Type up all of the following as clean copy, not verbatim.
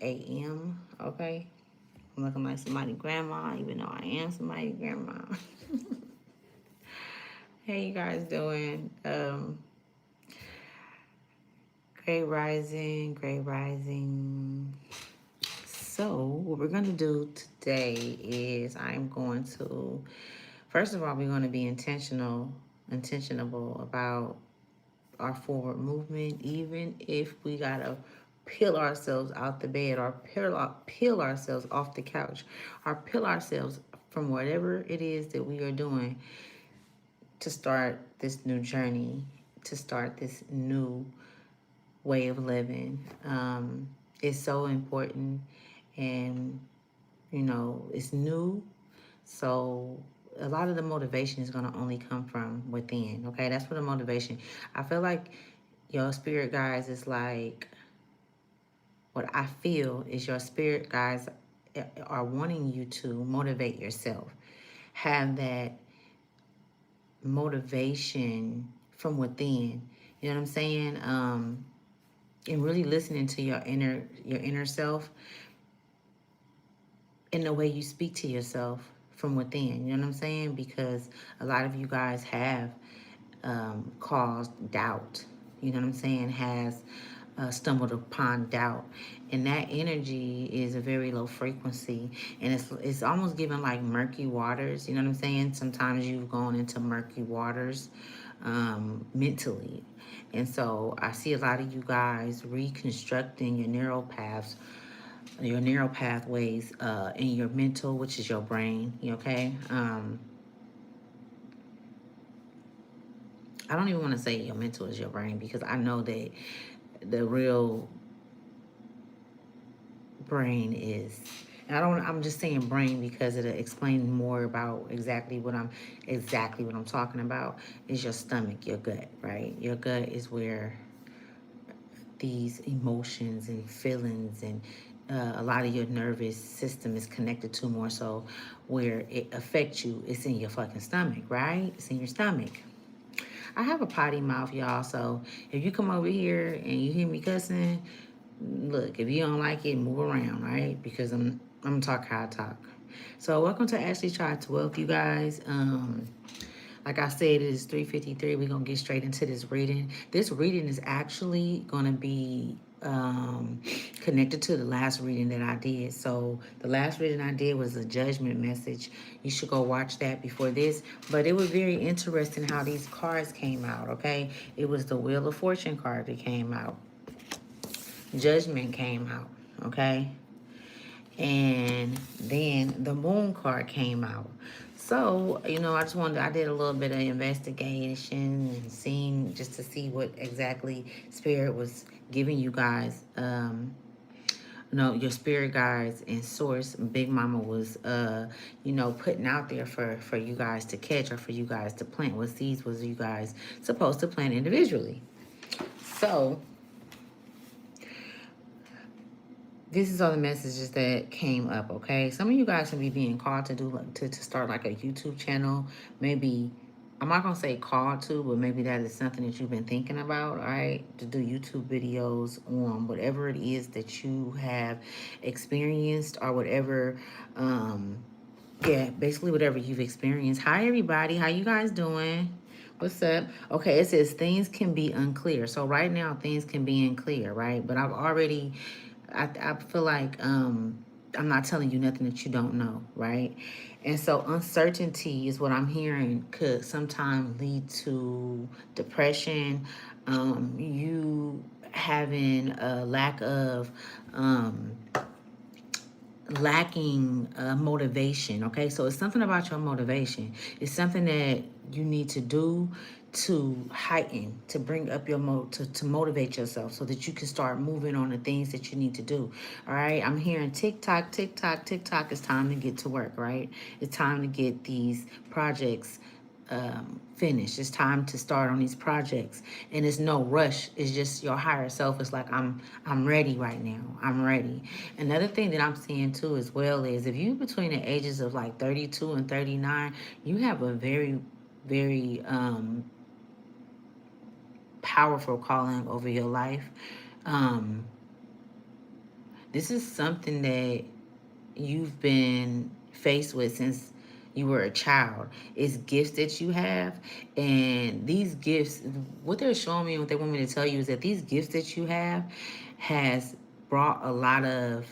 a.m. Okay, I'm looking like somebody's grandma, even though I am somebody's grandma. How you guys doing? Great rising, great rising. So what we're gonna do today is I'm going to, first of all, we're going to be intentionable about our forward movement, even if we gotta peel ourselves out the bed or peel ourselves off the couch or peel ourselves from whatever it is that we are doing to start this new journey, to start this new way of living. It's so important, and it's new, so a lot of the motivation is going to only come from within. Okay, that's what the motivation. I feel like your spirit guys is like, what I feel is your spirit guys are wanting you to motivate yourself, have that motivation from within. You know what I'm saying? And really listening to your inner self in the way you speak to yourself from within. You know what I'm saying? Because a lot of you guys have caused doubt. You know what I'm saying? Has stumbled upon doubt, and that energy is a very low frequency, and it's almost given like murky waters. You know what I'm saying? Sometimes you've gone into murky waters mentally, and so I see a lot of you guys reconstructing your neural pathways in your mental, which is your brain. Okay. I don't even want to say your mental is your brain, because I know that the real brain is. And I'm just saying brain because it'll explain more about exactly what I'm talking about. Is your stomach, your gut, right? Your gut is where these emotions and feelings and a lot of your nervous system is connected to, more so where it affects you. It's in your fucking stomach, right? It's in your stomach. I have a potty mouth, y'all. So if you come over here and you hear me cussing, look, if you don't like it, move around, right? Because I'm gonna talk how I talk. So welcome to Ashley Chart 12, you guys. Like I said, it is 3:53. We're gonna get straight into this reading. This reading is actually gonna be connected to the last reading that I did. So the last reading I did was a judgment message. You should go watch that before this. But it was very interesting how these cards came out. Okay, it was the Wheel of Fortune card that came out. Judgment came out. Okay, and then the Moon card came out. So, I did a little bit of investigation and seeing, just to see what exactly Spirit was giving you guys. Your spirit guides and source, Big Mama was, putting out there for you guys to catch, or for you guys to plant. What seeds was you guys supposed to plant individually? So, this is all the messages that came up. Okay, some of you guys can be being called to do, like, to start like a YouTube channel. Maybe, I'm not gonna say called to, but maybe that is something that you've been thinking about. All right, to do YouTube videos on whatever it is that you have experienced, or whatever. Yeah, basically whatever you've experienced. Hi everybody, how you guys doing? What's up? Okay, it says things can be unclear. So right now things can be unclear, right? But I feel like I'm not telling you nothing that you don't know, right? And so uncertainty is what I'm hearing could sometimes lead to depression, you having a lack of lacking motivation. Okay, so it's something about your motivation. It's something that you need to do to heighten, to bring up to motivate yourself, so that you can start moving on the things that you need to do. All right, I'm hearing tick tock, tick tock, tick tock. It's time to get to work, right? It's time to get these projects finished. It's time to start on these projects, and it's no rush. It's just your higher self. It's like, I'm ready right now. I'm ready. Another thing that I'm seeing too as well is, if you between the ages of like 32 and 39, you have a very, very powerful calling over your life. Um, This is something that you've been faced with since you were a child. It's gifts that you have, and these gifts, what they're showing me, what they want me to tell you is that these gifts that you have has brought a lot of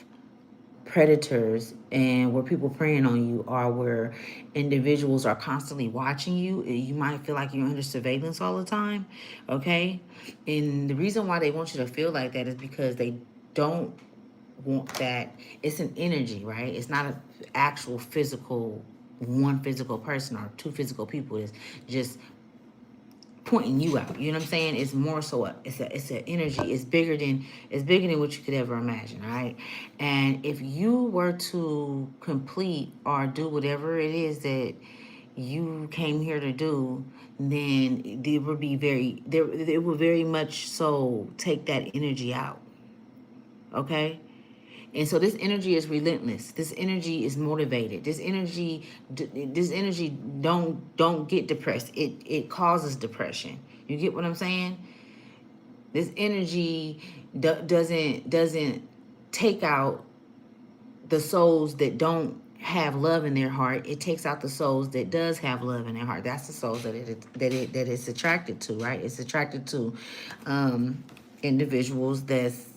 predators, and where people preying on you are where individuals are constantly watching you. You might feel like you're under surveillance all the time, okay? And the reason why they want you to feel like that is because they don't want that. It's an energy, right? It's not an actual physical, one physical person or two physical people. It's just pointing you out. You know what I'm saying? It's more so it's an energy. It's bigger than what you could ever imagine, all right? And if you were to complete or do whatever it is that you came here to do, then it would be very there. It would very much so take that energy out. Okay. And so this energy is relentless. This energy is motivated. This energy don't get depressed. It causes depression. You get what I'm saying? This energy doesn't take out the souls that don't have love in their heart. It takes out the souls that does have love in their heart. That's the souls that it's attracted to, right? It's attracted to individuals that's,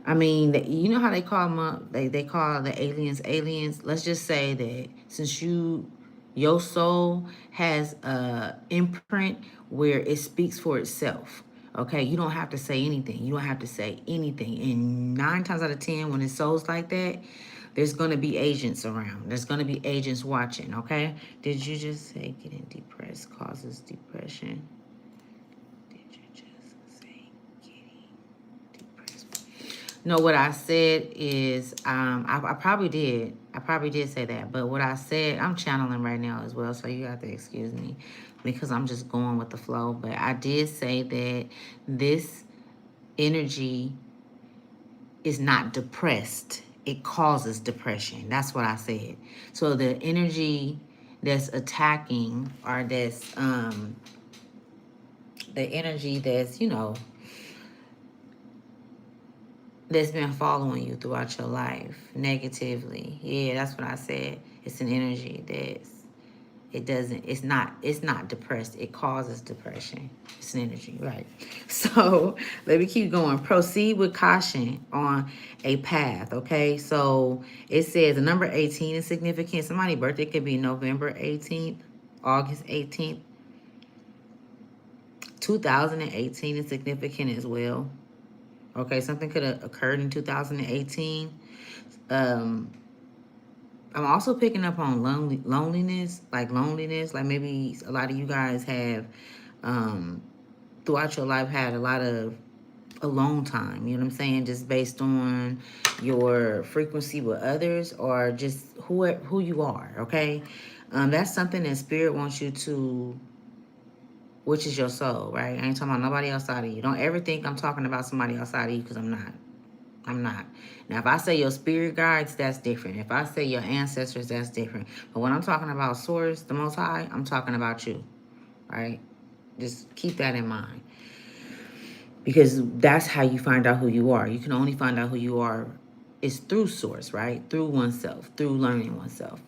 I mean, you know how they call them up? They call the aliens aliens. Let's just say that since your soul has a imprint where it speaks for itself. Okay, you don't have to say anything. You don't have to say anything. And 9 times out of 10, when it's souls like that, there's gonna be agents around. There's gonna be agents watching. Okay. Did you just say getting depressed causes depression? Did you just say getting depressed? No, what I said is, I probably did. I probably did say that. But what I said, I'm channeling right now as well, so you have to excuse me because I'm just going with the flow. But I did say that this energy is not depressed. It causes depression. That's what I said. So the energy that's attacking, or that's the energy that's, that's been following you throughout your life negatively. Yeah, that's what I said. It's an energy it's not depressed. It causes depression. It's an energy, right? So let me keep going. Proceed with caution on a path, okay? So it says the number 18 is significant. Somebody's birthday could be November 18th, August 18th. 2018 is significant as well. Okay, something could have occurred in 2018. I'm also picking up on loneliness. Like maybe a lot of you guys have, throughout your life, had a lot of alone time. You know what I'm saying? Just based on your frequency with others, or just who you are. Okay, that's something that spirit wants you to, which is your soul, right? I ain't talking about nobody outside of you. Don't ever think I'm talking about somebody outside of you, because I'm not. I'm not. Now, if I say your spirit guides, that's different. If I say your ancestors, that's different. But when I'm talking about Source, the Most High, I'm talking about you, right? Just keep that in mind. Because that's how you find out who you are. You can only find out who you are is through Source, right? Through oneself, through learning oneself.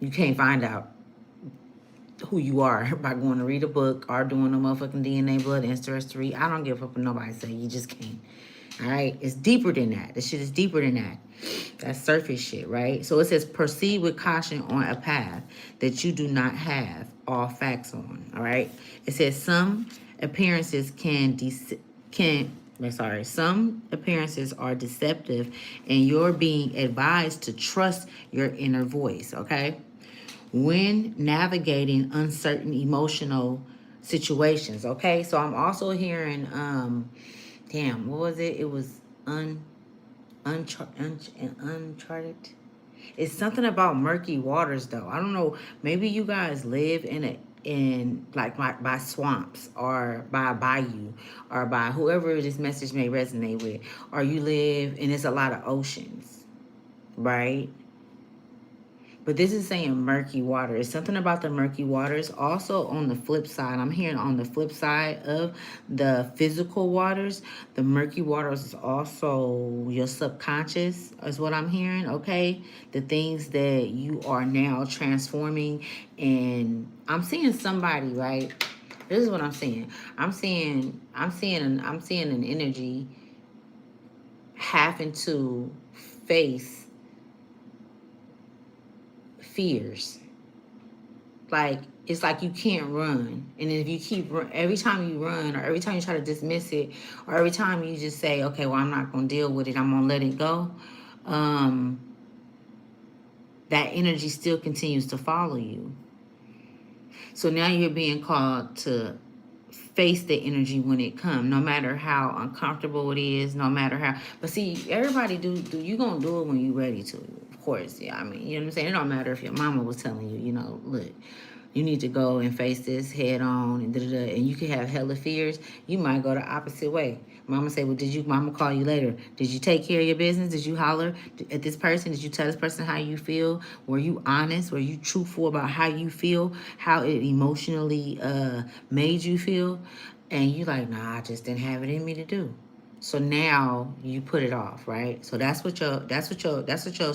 You can't find out who you are by going to read a book or doing a motherfucking DNA blood ancestry. I don't give a fuck what nobody say. You just can't. All right, it's deeper than that. This shit is deeper than that. That's surface shit, right? So it says proceed with caution on a path that you do not have all facts on. All right. It says some appearances some appearances are deceptive, and you're being advised to trust your inner voice. Okay. When navigating uncertain emotional situations. Okay. So I'm also hearing damn, what was it? It was uncharted. It's something about murky waters, though. I don't know. Maybe you guys live in like by swamps, or by a bayou, or by whoever this message may resonate with, or you live and it's a lot of oceans, right? But this is saying murky water. It's something about the murky waters. Also, on the flip side, I'm hearing on the flip side of the physical waters, the murky waters is also your subconscious, is what I'm hearing, okay? The things that you are now transforming. And I'm seeing somebody, right? This is what I'm seeing. I'm seeing an energy having to face fears. Like, it's like you can't run, and if you keep every time you run, or every time you try to dismiss it, or every time you just say, okay, well, I'm not gonna deal with it, I'm gonna let it go, um that energy still continues to follow you. So now you're being called to face the energy when it comes, no matter how uncomfortable it is, no matter how. But see, everybody do you gonna do it when you ready to, of course. Yeah, I mean, you know what I'm saying. It don't matter if your mama was telling you, look, you need to go and face this head on, and and you could have hella fears. You might go the opposite way. Mama say, well, mama call you later? Did you take care of your business? Did you holler at this person? Did you tell this person how you feel? Were you honest? Were you truthful about how you feel? How it emotionally made you feel? And you like, nah, I just didn't have it in me to do. So now you put it off, right? So that's what your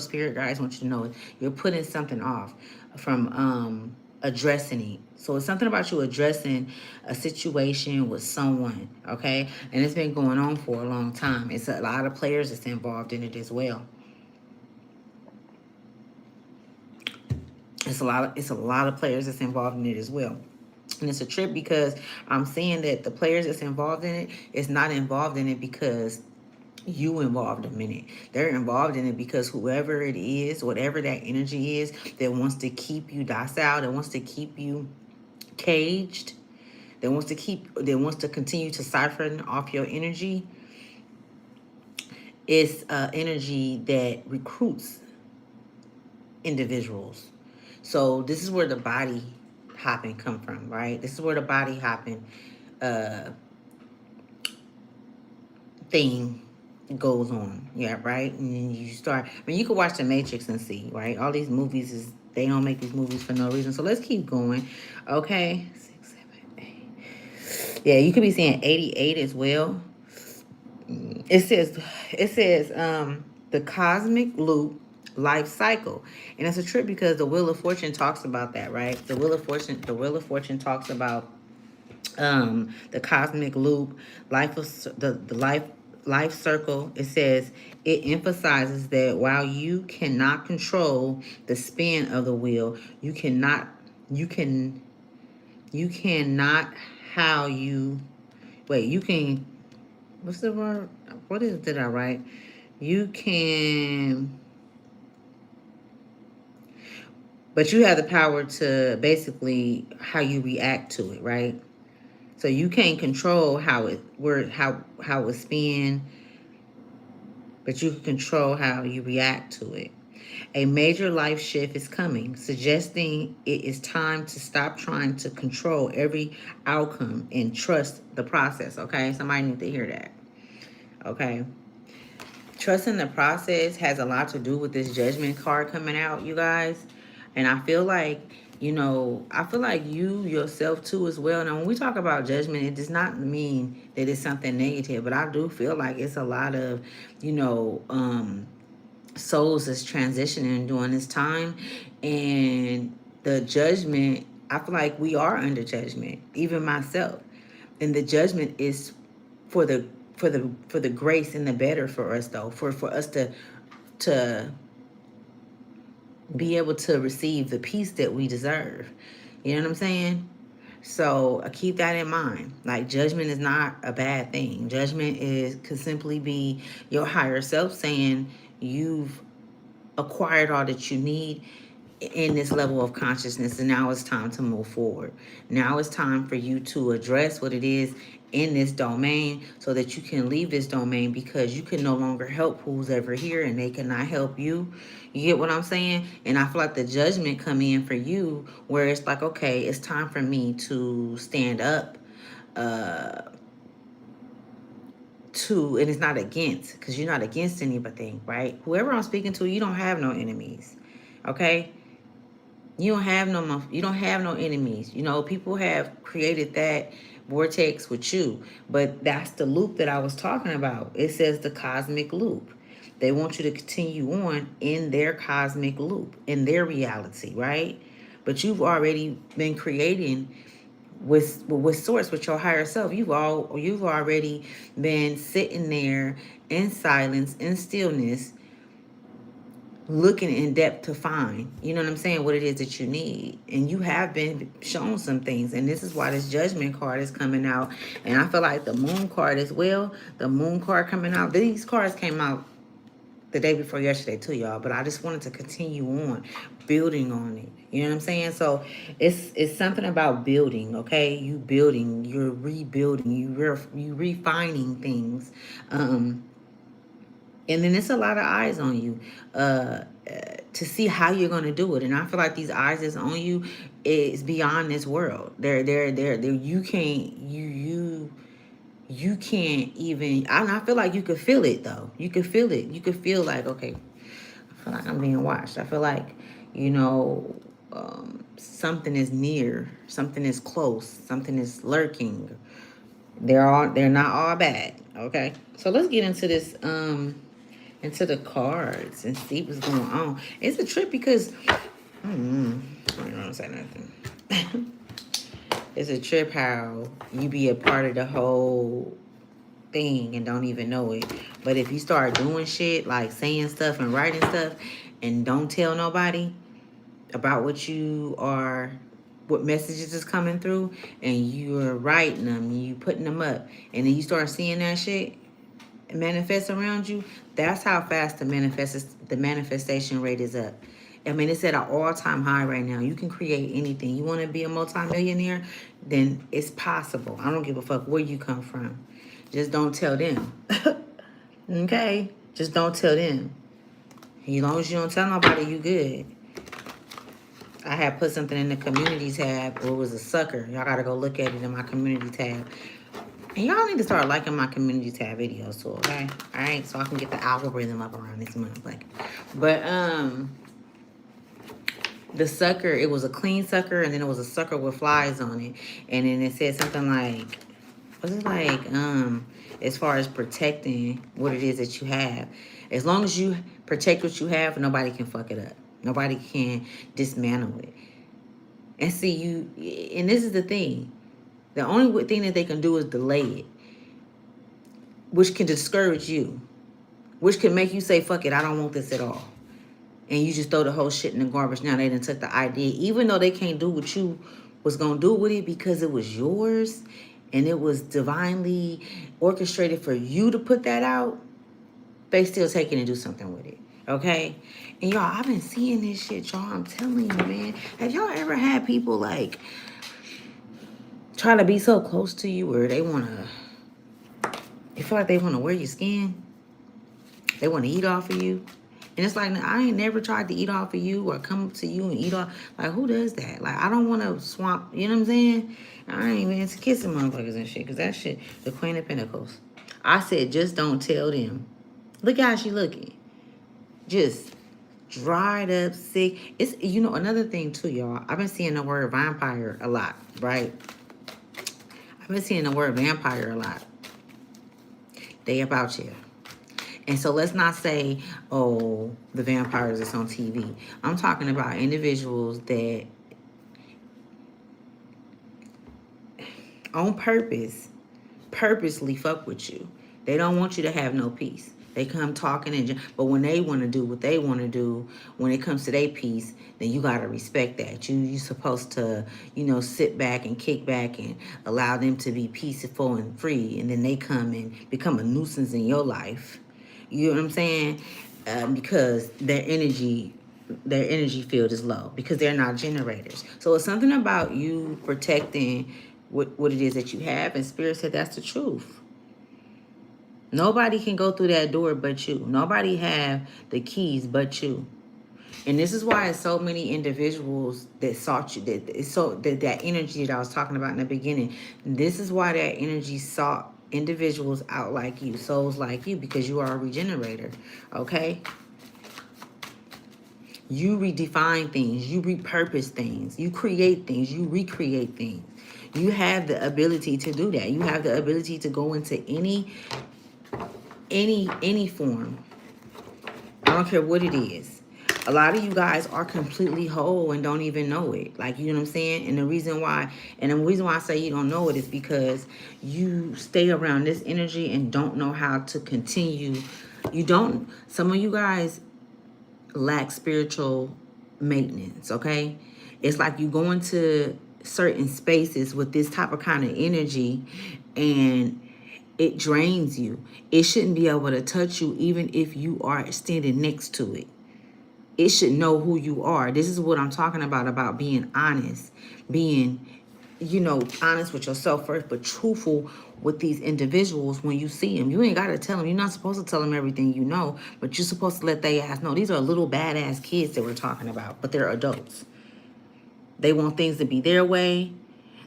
spirit guides want you to know. You're putting something off from addressing it. So it's something about you addressing a situation with someone, okay? And it's been going on for a long time. It's a lot of players that's involved in it as well. It's a lot of players that's involved in it as well. And it's a trip because I'm seeing that the players that's involved in it is not involved in it because you involved them in it. They're involved in it because whoever it is, whatever that energy is that wants to keep you docile, that wants to keep you caged, that wants to continue to siphon off your energy, is energy that recruits individuals. So this is where the body hopping come from, right? This is where the body hopping uh thing goes on. Yeah, right? And then you start, I mean, you can watch The Matrix and see, right? All these movies they don't make these movies for no reason. So let's keep going. Okay. 6, 7, 8. Yeah, you could be seeing 88 as well. It says the cosmic loop life cycle. And it's a trip because the Wheel of Fortune talks about that, right? The Wheel of Fortune talks about the cosmic loop, the life circle. It says it emphasizes that while you cannot control the spin of the wheel, you can you cannot how you wait you can what's the word, what is it that I write, you can, but you have the power to basically how you react to it, right? So you can't control how it spin, but you can control how you react to it. A major life shift is coming, suggesting it is time to stop trying to control every outcome and trust the process. Okay, somebody need to hear that. Okay, trusting the process has a lot to do with this judgment card coming out, you guys. And I feel like you yourself too as well. Now, when we talk about judgment, it does not mean that it's something negative, but I do feel like it's a lot of, you know, souls is transitioning during this time. And the judgment, I feel like we are under judgment, even myself. And the judgment is for the grace and the better for us, though, for us to be able to receive the peace that we deserve. You know what I'm saying? So keep that in mind. Like, judgment is not a bad thing. Judgment could simply be your higher self saying you've acquired all that you need in this level of consciousness, and now it's time to move forward. Now it's time for you to address what it is in this domain so that you can leave this domain, because you can no longer help who's ever here and they cannot help you. You get what I'm saying? And I feel like the judgment come in for you where it's like, okay, it's time for me to stand up uh to, and it's not against, because you're not against anything, right? Whoever I'm speaking to, you don't have no enemies. Okay, You don't have you don't have no enemies. You know, people have created that vortex with you, but that's the loop that I was talking about. It says the cosmic loop. They want you to continue on in their cosmic loop, in their reality, right? But you've already been creating with source, with your higher self. You've already been sitting there in silence, in stillness, looking in depth to find, you know what I'm saying, what it is that you need. And you have been shown some things. And this is why this judgment card is coming out. And I feel like the moon card as well. The moon card coming out. These cards came out the day before yesterday too, y'all. But I just wanted to continue on building on it. You know what I'm saying? So it's something about building, okay? You building, you're rebuilding, you refining things. And then it's a lot of eyes on you to see how you're going to do it. And I feel like these eyes that's on you is beyond this world. They're you can't you can't even. I feel like you could feel it though. You could feel it. You could feel like, okay, I feel like I'm being watched. I feel like, you know, something is near, something is close, something is lurking. They're not all bad. Okay, so let's get into this into the cards and see what's going on. It's a trip because I don't want to say nothing. It's a trip how you be a part of the whole thing and don't even know it. But if you start doing shit like saying stuff and writing stuff and don't tell nobody about what messages is coming through, and you're writing them and you putting them up, and then you start seeing that shit manifest around you, that's how fast the manifestation rate is up. I mean, it's at an all-time high right now. You can create anything. You want to be a multimillionaire? Then it's possible. I don't give a fuck where you come from. Just don't tell them. Okay? Just don't tell them. As long as you don't tell nobody, you good. I had put something in the community tab, or it was a sucker. Y'all got to go look at it in my community tab. And y'all need to start liking my community tab videos too, okay? All right, so I can get the algorithm up around this month. But the sucker, it was a clean sucker, and then it was a sucker with flies on it, and then it said something like, was it like as far as protecting what it is that you have, as long as you protect what you have, nobody can fuck it up. Nobody can dismantle it. And see you, and this is the thing. The only thing that they can do is delay it, which can discourage you, which can make you say, fuck it, I don't want this at all. And you just throw the whole shit in the garbage. Now they done took the idea, even though they can't do what you was going to do with it because it was yours and it was divinely orchestrated for you to put that out, they still take it and do something with it. Okay? And y'all, I've been seeing this shit, y'all. I'm telling you, man. Have y'all ever had people like try to be so close to you where they want to, you feel like they want to wear your skin? They want to eat off of you? And it's like, I ain't never tried to eat off of you or come up to you and eat off. Like, who does that? Like, I don't want to swamp, you know what I'm saying? I ain't even into kissing motherfuckers and shit, because that shit, the Queen of Pentacles. I said, just don't tell them. Look how she looking. Just dried up, sick. It's, you know, another thing too, y'all. I've been seeing the word vampire a lot, right? I've been seeing the word vampire a lot. They about you. And so let's not say, oh, the vampires that's on TV. I'm talking about individuals that on purposely fuck with you. They don't want you to have no peace. They come talking, but when they want to do what they want to do, when it comes to their peace, then you got to respect that. You supposed to, you know, sit back and kick back and allow them to be peaceful and free. And then they come and become a nuisance in your life. You know what I'm saying? Because their energy field is low because they're not generators. So it's something about you protecting what it is that you have. And Spirit said that's the truth. Nobody can go through that door but you. Nobody have the keys but you. And this is why so many individuals that sought you, that energy that I was talking about in the beginning, this is why that energy sought individuals out like you, souls like you, because you are a regenerator, okay? You redefine things, you repurpose things, you create things, you recreate things. You have the ability to do that. You have the ability to go into any form. I don't care what it is. A lot of you guys are completely whole and don't even know it. Like, you know what I'm saying? And the reason why I say you don't know it is because you stay around this energy and don't know how to continue. Some of you guys lack spiritual maintenance, okay? It's like you go into certain spaces with this type of kind of energy and it drains you. It shouldn't be able to touch you even if you are standing next to it. It should know who you are. This is what I'm talking about being honest, being, honest with yourself first, but truthful with these individuals when you see them. You ain't got to tell them. You're not supposed to tell them everything you know, but you're supposed to let they ass know. These are little badass kids that we're talking about, but they're adults. They want things to be their way.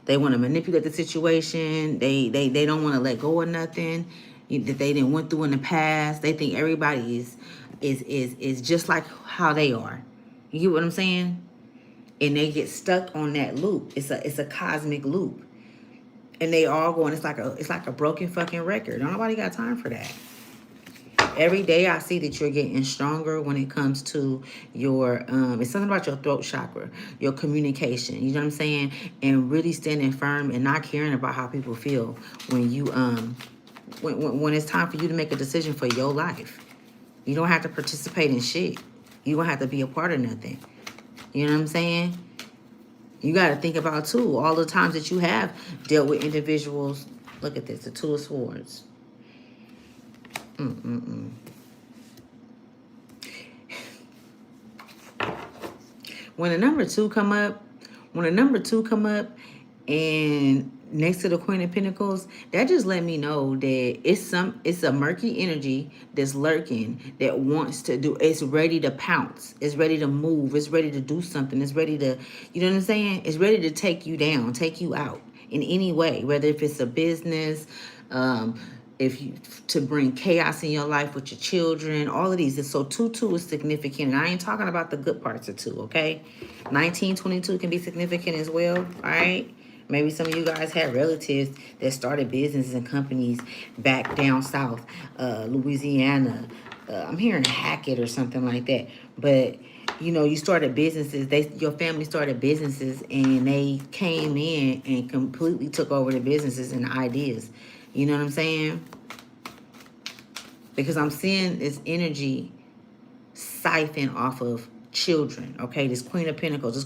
They want to manipulate the situation. They don't want to let go of nothing that they didn't went through in the past. They think everybody is just like how they are. You get what I'm saying? And they get stuck on that loop. It's a cosmic loop. And they all going, it's like a broken fucking record. Nobody got time for that. Every day I see that you're getting stronger when it comes to your, it's something about your throat chakra, your communication, you know what I'm saying? And really standing firm and not caring about how people feel when you, when it's time for you to make a decision for your life. You don't have to participate in shit. You don't have to be a part of nothing. You know what I'm saying? You got to think about, too, all the times that you have dealt with individuals. Look at this, the Two of Swords. When a number two come up, and next to the Queen of Pentacles, that just let me know that it's a murky energy that's lurking, that wants to do, it's ready to pounce, it's ready to move, it's ready to do something, it's ready to, you know what I'm saying? It's ready to take you down, take you out in any way, whether if it's a business, if you to bring chaos in your life with your children, all of these. So 2-2 is significant. And I ain't talking about the good parts of 2, okay? 1922 can be significant as well, all right? Maybe some of you guys had relatives that started businesses and companies back down south, Louisiana. I'm hearing Hackett or something like that. But you started businesses. Your family started businesses, and they came in and completely took over the businesses and the ideas. You know what I'm saying? Because I'm seeing this energy siphon off of children, okay? This Queen of Pentacles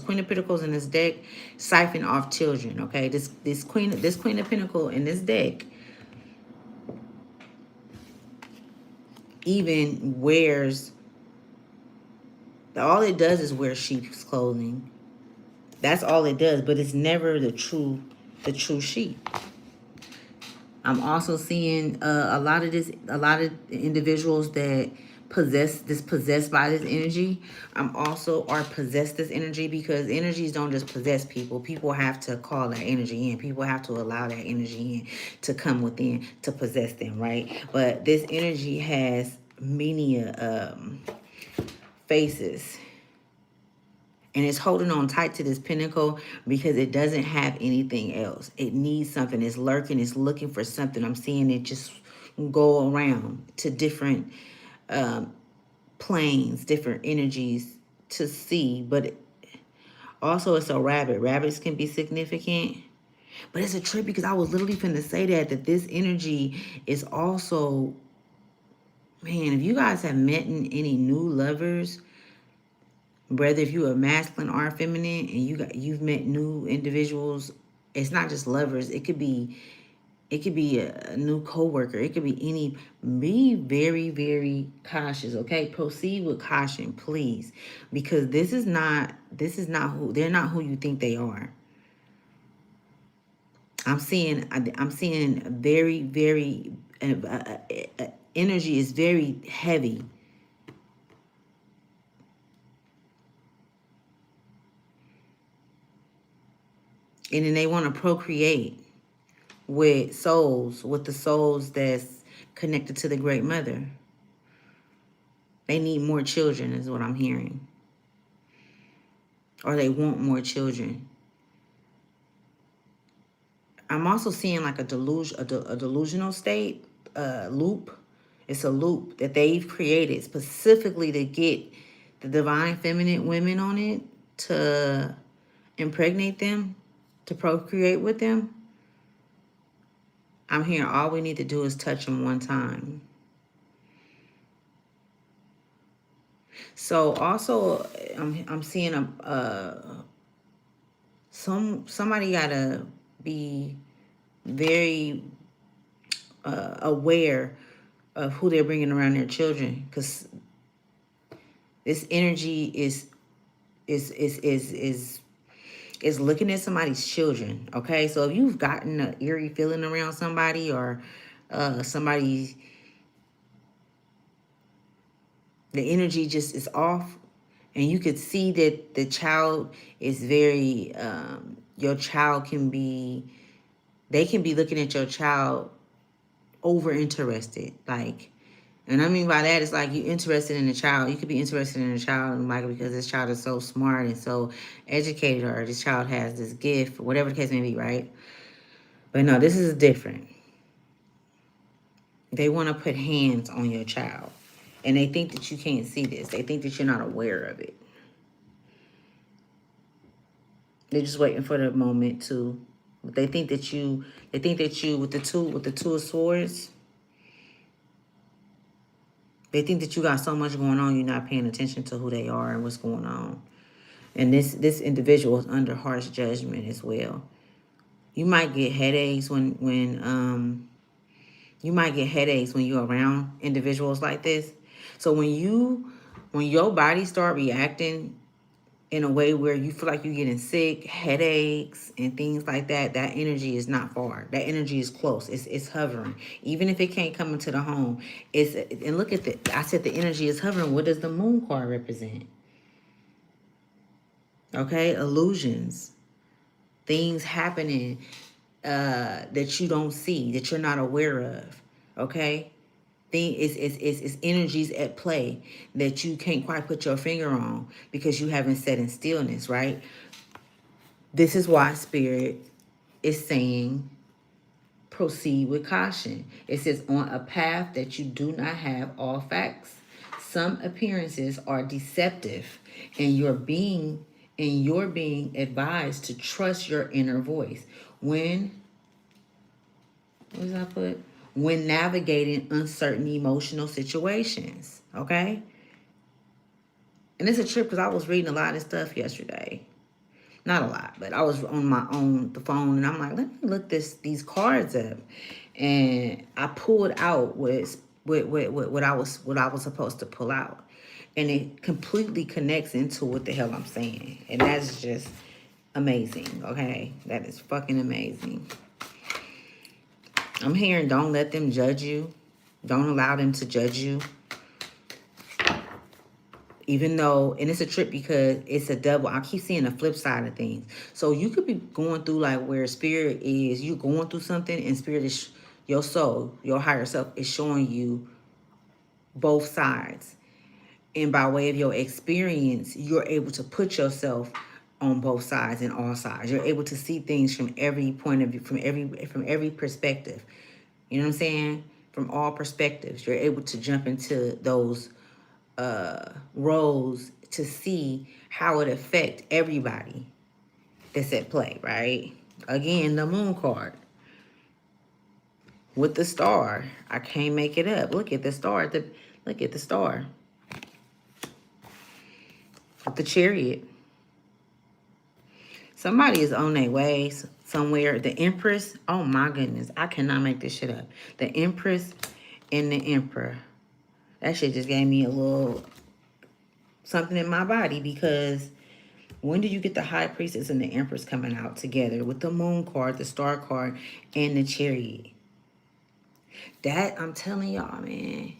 in this deck siphon off children, okay? This Queen of Pentacles in this deck even wears, all it does is wear sheep's clothing. That's all it does, but it's never the true sheep. I'm also seeing a lot of individuals that possessed by this energy. Are possessed this energy, because energies don't just possess people. People have to call that energy in. People have to allow that energy in to come within to possess them, right? But this energy has many faces. And it's holding on tight to this pentacle because it doesn't have anything else. It needs something. It's lurking. It's looking for something. I'm seeing it just go around to different planes, different energies to see. But also it's a rabbit. Rabbits can be significant. But it's a trip because I was literally finna say that this energy is also, man, if you guys have met any new lovers, whether if you are masculine or feminine, and you've met new individuals, it's not just lovers. It could be a new coworker. It could be any. Be very, very cautious. Okay, proceed with caution, please, because this is not who they're not who you think they are. I'm seeing very, very energy is very heavy. And then they want to procreate with the souls that's connected to the Great Mother. They need more children is what I'm hearing. or they want more children. I'm also seeing like a delusional state, loop. It's a loop that they've created specifically to get the divine feminine women on it to impregnate them, to procreate with them. I'm hearing all we need to do is touch them one time. So also, I'm seeing somebody gotta be very aware of who they're bringing around their children, because this energy is looking at somebody's children. Okay, so if you've gotten an eerie feeling around somebody, or somebody, the energy just is off, and you could see that the child is very your child can be, they can be looking at your child over interested, like, and I mean by that, it's like you're interested in the child. You could be interested in a child, and like, because this child is so smart and so educated, or this child has this gift, whatever the case may be, right? But no, this is different. They want to put hands on your child, and they think that you can't see this. They think that you're not aware of it. They're just waiting for the moment to. They think that you. They think that you with the two of swords. They think that you got so much going on, you're not paying attention to who they are and what's going on. And this individual is under harsh judgment as well. You might get headaches when you might get headaches when you're around individuals like this. So when your body start reacting in a way where you feel like you're getting sick, headaches, and things like that, that energy is not far. That energy is close. It's hovering. Even if it can't come into the home, and look at I said the energy is hovering. What does the moon card represent? Okay, illusions, things happening that you don't see, that you're not aware of. Okay, it's energies at play that you can't quite put your finger on because you haven't sat in stillness, right? This is why Spirit is saying proceed with caution. It says on a path that you do not have all facts. Some appearances are deceptive, and you're being advised to trust your inner voice. What does I put? When navigating uncertain emotional situations, okay? And it's a trip because I was reading a lot of stuff yesterday. Not a lot, but I was on the phone, and I'm like, let me look these cards up. And I pulled out what I was supposed to pull out. And it completely connects into what the hell I'm saying. And that's just amazing, okay? That is fucking amazing. I'm hearing don't let them judge you. Don't allow them to judge you. Even though, and it's a trip because it's a double. I keep seeing the flip side of things. So you could be going through like where spirit is, you going through something, and spirit is, your soul, your higher self is showing you both sides. And by way of your experience, you're able to put yourself on both sides and all sides. You're able to see things from every point of view, from every perspective. You know what I'm saying? From all perspectives, you're able to jump into those roles to see how it affect everybody that's at play, right? Again, the moon card with the star. I can't make it up. Look at the star. Look at the star. With the chariot. Somebody is on their way somewhere. The Empress. Oh my goodness. I cannot make this shit up. The Empress and the Emperor. That shit just gave me a little something in my body, because when do you get the High Priestess and the Empress coming out together with the Moon card, the Star card, and the Chariot? That, I'm telling y'all, man.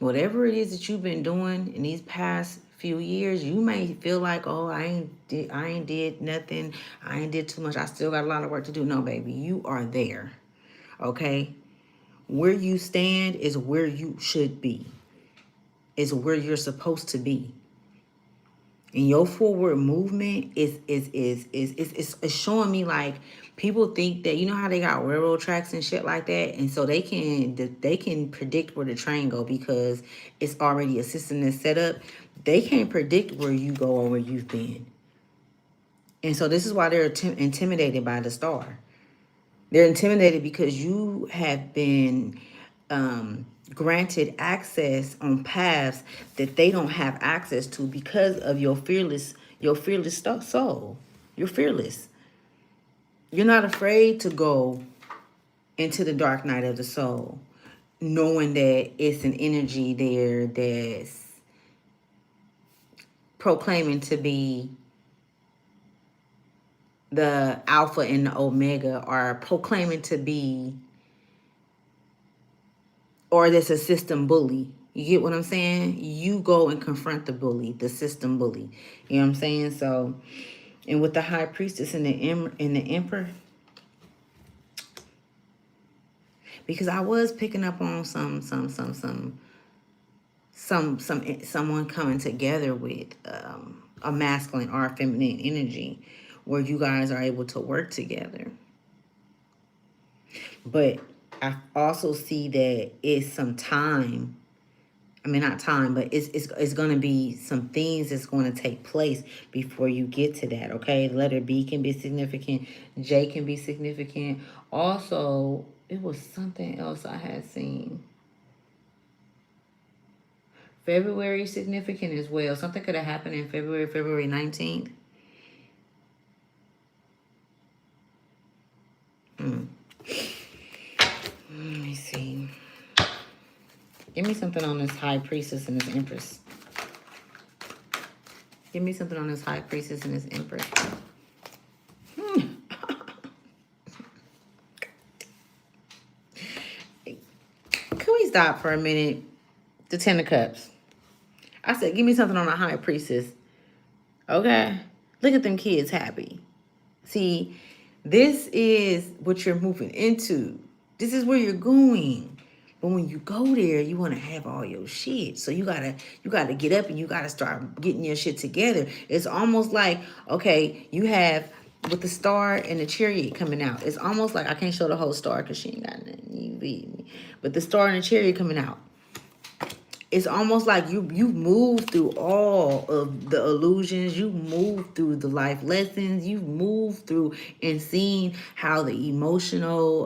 Whatever it is that you've been doing in these past few years, you may feel like, oh, I ain't did nothing. I ain't did too much. I still got a lot of work to do. No, baby, you are there. Okay? Where you stand is where you should be. Is where you're supposed to be. And your forward movement is showing me like people think that, you know how they got railroad tracks and shit like that, and so they can predict where the train go because it's already a system that's set up. They can't predict where you go or where you've been, and so this is why they're intimidated by the star. They're intimidated because you have been granted access on paths that they don't have access to because of your fearless soul. You're fearless. You're not afraid to go into the dark night of the soul, knowing that it's an energy there that's proclaiming to be the alpha and the omega, or proclaiming to be, or there's a system bully. You get what I'm saying? You go and confront the bully, the system bully. You know what I'm saying? So, and with the high priestess and the emperor, because I was picking up on someone coming together with a masculine or a feminine energy, where you guys are able to work together. But I also see that it's some time. I mean, not time, but it's going to be some things that's going to take place before you get to that, okay? Letter B can be significant. J can be significant. Also, it was something else I had seen. February is significant as well. Something could have happened in February 19th. Let me see. Give me something on this high priestess and this empress. Give me something on this high priestess and this empress. Can we stop for a minute? The Ten of Cups. I said, give me something on a high priestess. Okay? Look at them kids happy. See, this is what you're moving into. This is where you're going. But when you go there, you want to have all your shit. So you gotta get up and you gotta start getting your shit together. It's almost like, okay, you have with the star and the chariot coming out. It's almost like, I can't show the whole star because she ain't got nothing. You beat me. But the star and the chariot coming out. It's almost like you moved through all of the illusions. You moved through the life lessons. You moved through and seen how the emotional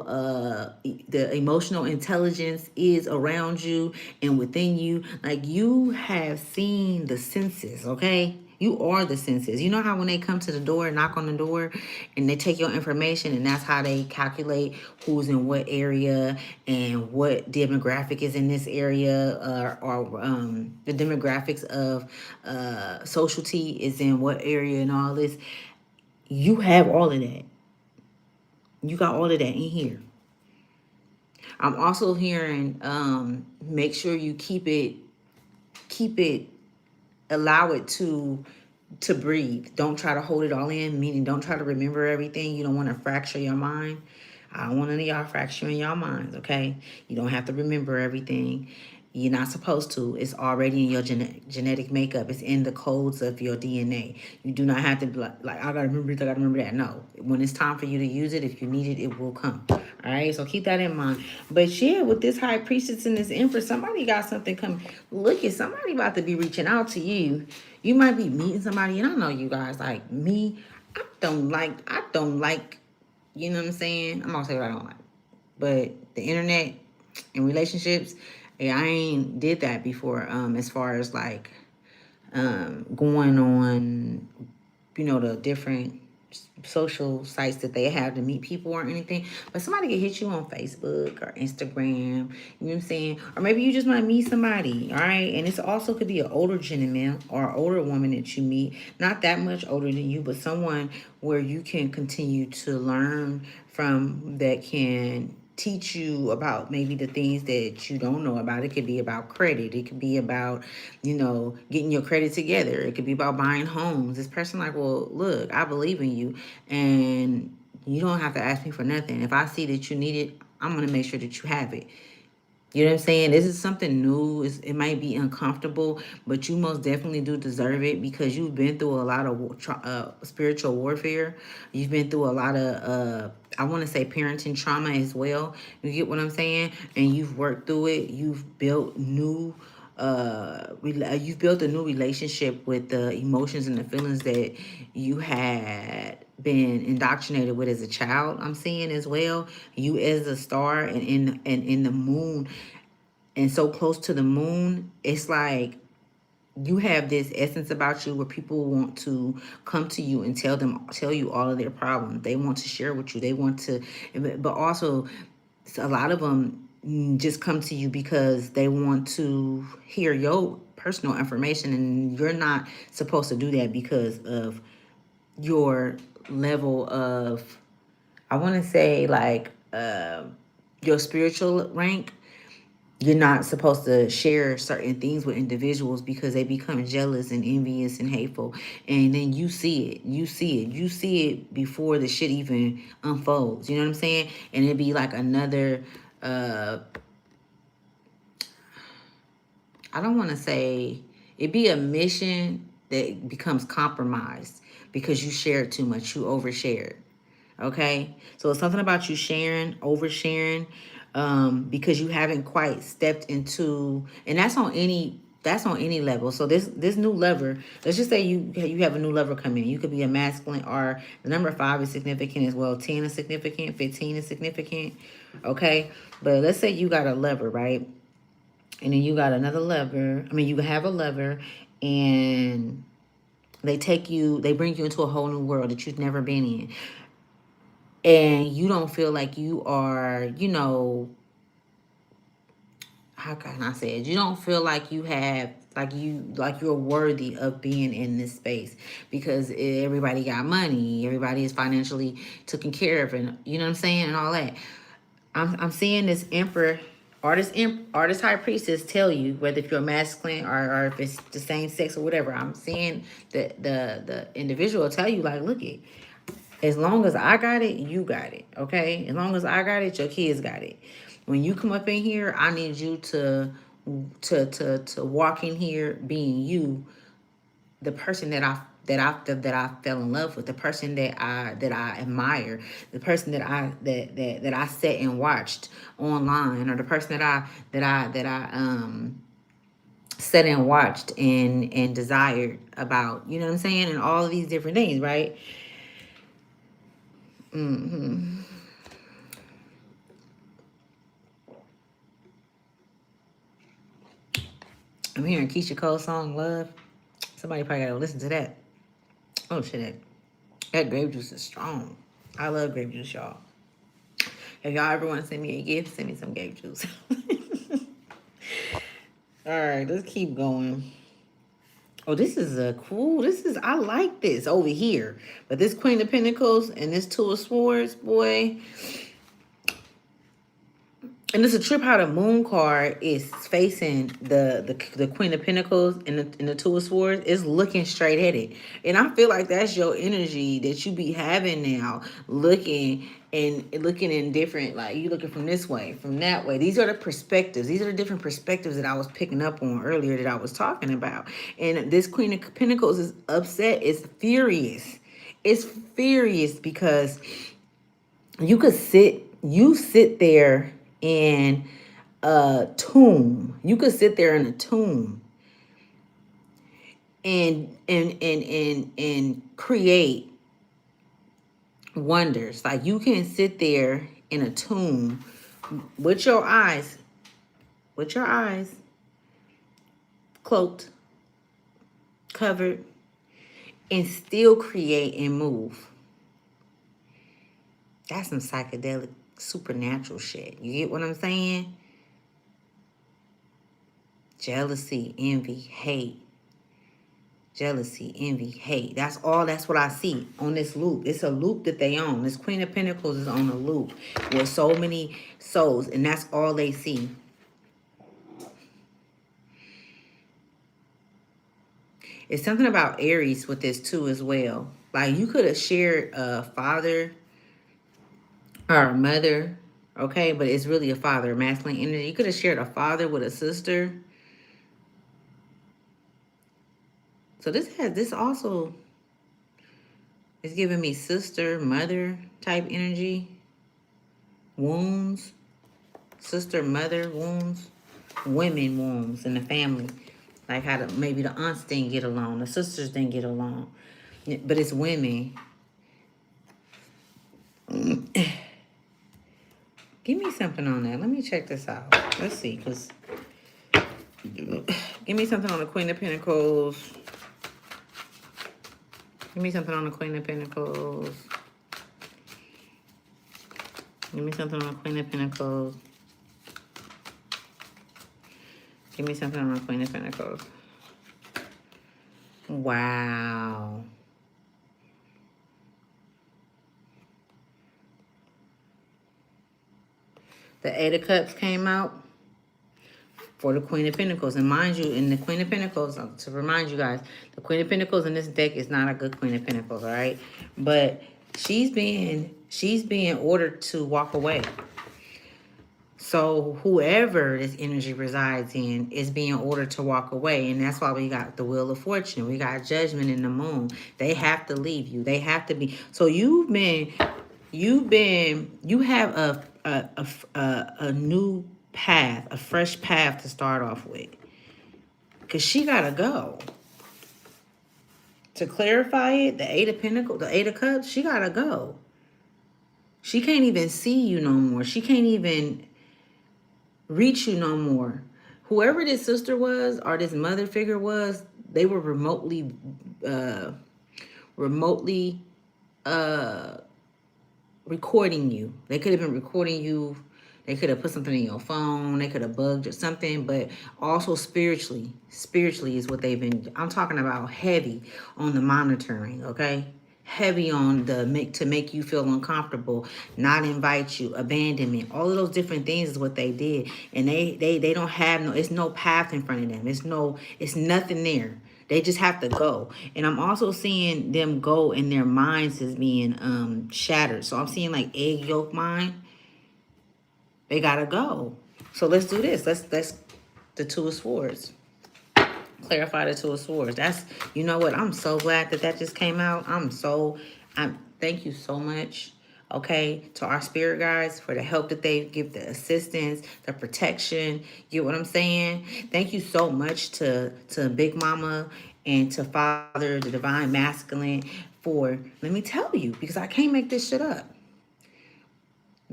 intelligence is around you and within you. Like, you have seen the senses, okay? You are the senses. You know how when they come to the door, knock on the door, and they take your information, and that's how they calculate who's in what area and what demographic is in this area, or the demographics of socialty is in what area and all this. You have all of that. You got all of that in here. I'm also hearing make sure you keep it, allow it to breathe. Don't try to hold it all in, meaning don't try to remember everything. You don't want to fracture your mind. I don't want any of y'all fracturing your minds, okay? You don't have to remember everything. You're not supposed to. It's already in your genetic makeup. It's in the codes of your DNA. You do not have to be like, I gotta remember this, I gotta remember that. No. When it's time for you to use it, if you need it, it will come. All right? So keep that in mind. But yeah, with this high priestess and this empress, somebody got something coming. Look at somebody about to be reaching out to you. You might be meeting somebody, and I know you guys like me. I don't like, you know what I'm saying? I'm gonna say what I don't like. But the internet and relationships, yeah, I ain't did that before. As far as like going on, the different social sites that they have to meet people or anything. But somebody can hit you on Facebook or Instagram, you know what I'm saying? Or maybe you just might meet somebody, all right? And it's also could be an older gentleman or older woman that you meet, not that much older than you, but someone where you can continue to learn from, that can teach you about maybe the things that you don't know about. It could be about credit. It could be about, getting your credit together. It could be about buying homes. This person like, well, look, I believe in you and you don't have to ask me for nothing. If I see that you need it, I'm going to make sure that you have it. You know what I'm saying? This is something new. It might be uncomfortable, but you most definitely do deserve it because you've been through a lot of spiritual warfare. You've been through a lot of, I want to say, parenting trauma as well. You get what I'm saying? And you've worked through it. You've built a new relationship with the emotions and the feelings that you had been indoctrinated with as a child. I'm seeing as well, you as a star and in the moon, and so close to the moon, it's like you have this essence about you where people want to come to you and tell you all of their problems. They want to share with you. They want to, but also a lot of them just come to you because they want to hear your personal information, and you're not supposed to do that because of your level of, I want to say, like, your spiritual rank. You're not supposed to share certain things with individuals because they become jealous and envious and hateful. And then you see it before the shit even unfolds. You know what I'm saying? And it'd be like another, I don't want to say, it'd be a mission that becomes compromised because you shared too much, you overshared. Okay, so it's something about you sharing, oversharing, because you haven't quite stepped into, and that's on any level. So this new lever, let's just say you have a new lever come in. You could be a masculine, or the number 5 is significant as well. 10 is significant. 15 is significant. Okay, but let's say you got a lever, right? And then you got another lever. I mean, you have a lever, and they bring you into a whole new world that you've never been in, and you don't feel like you are, how can I say it? You don't feel like you have, like you're worthy of being in this space because everybody got money, everybody is financially taken care of, and you know what I'm saying, and all that. I'm seeing this emperor, artist high priestess tell you, whether if you're masculine or if it's the same sex or whatever. I'm seeing the individual tell you, like, look it, as long as I got it, you got it. Okay? As long as I got it, your kids got it. When you come up in here, I need you to walk in here being you, the person that I fell in love with, the person that I admire, the person that I sat and watched online, or the person that I sat and watched and desired about, you know what I'm saying, and all of these different things, right? I'm hearing Keisha Cole's song "Love." Somebody probably gotta listen to that. Oh shit, that grape juice is strong. I love grape juice, y'all. If y'all ever want to send me a gift, send me some grape juice. All right, let's keep going. Oh, this is a cool. I like this over here. But this Queen of Pentacles and this Two of Swords, boy. And it's a trip how the Moon card is facing the Queen of Pentacles and the Two of Swords. It's looking straight at it. And I feel like that's your energy that you be having now, looking in different, like you looking from this way, from that way. These are the perspectives. These are the different perspectives that I was picking up on earlier that I was talking about. And this Queen of Pentacles is upset, it's furious. It's furious because you sit there in a tomb. You could sit there in a tomb and create wonders. Like you can sit there in a tomb with your eyes cloaked, covered, and still create and move. That's some psychedelic supernatural shit. You get what I'm saying? Jealousy, envy, hate. Jealousy, envy, hate. That's what I see on this loop. It's a loop that they own. This Queen of Pentacles is on a loop with so many souls, and that's all they see. It's something about Aries with this too as well. Like you could have shared a father or a mother Okay, but it's really a father, masculine energy. You could have shared a father with a sister. So this also is giving me sister, mother type energy. Wounds, sister, mother wounds, women wounds in the family. Like how maybe the aunts didn't get along, the sisters didn't get along. But it's women. Give me something on that. Let me check this out. Let's see, because give me something on the Queen of Pentacles. Give me something on the Queen of Pentacles. Give me something on the Queen of Pentacles. Give me something on the Queen of Pentacles. Wow. The Eight of Cups came out for the Queen of Pentacles. And mind you, in the Queen of Pentacles, to remind you guys, the Queen of Pentacles in this deck is not a good Queen of Pentacles, all right? But she's being ordered to walk away. So whoever this energy resides in is being ordered to walk away. And that's why we got the Wheel of Fortune. We got Judgment in the Moon. They have to leave you. They have to be. So you have a new path, a fresh path to start off with. Because she got to go. To clarify it, the Eight of Pentacles, the Eight of Cups, she got to go. She can't even see you no more. She can't even reach you no more. Whoever this sister was or this mother figure was, they were remotely recording you. They could have been recording you. They could have put something in your phone. They could have bugged or something, but also spiritually is what they've been. I'm talking about heavy on the monitoring, okay? Heavy on to make you feel uncomfortable, not invite you, abandonment, all of those different things is what they did. And they don't have it's no path in front of them. It's nothing there. They just have to go. And I'm also seeing them go and their minds is being shattered. So I'm seeing like egg yolk mind. They gotta go. So let's do this. Let's the Two of Swords. Clarify the Two of Swords. That's, you know what? I'm so glad that just came out. Thank you so much. Okay, to our spirit guides for the help that they give, the assistance, the protection. You get what I'm saying? Thank you so much to Big Mama and to Father, the Divine Masculine, for, let me tell you, because I can't make this shit up.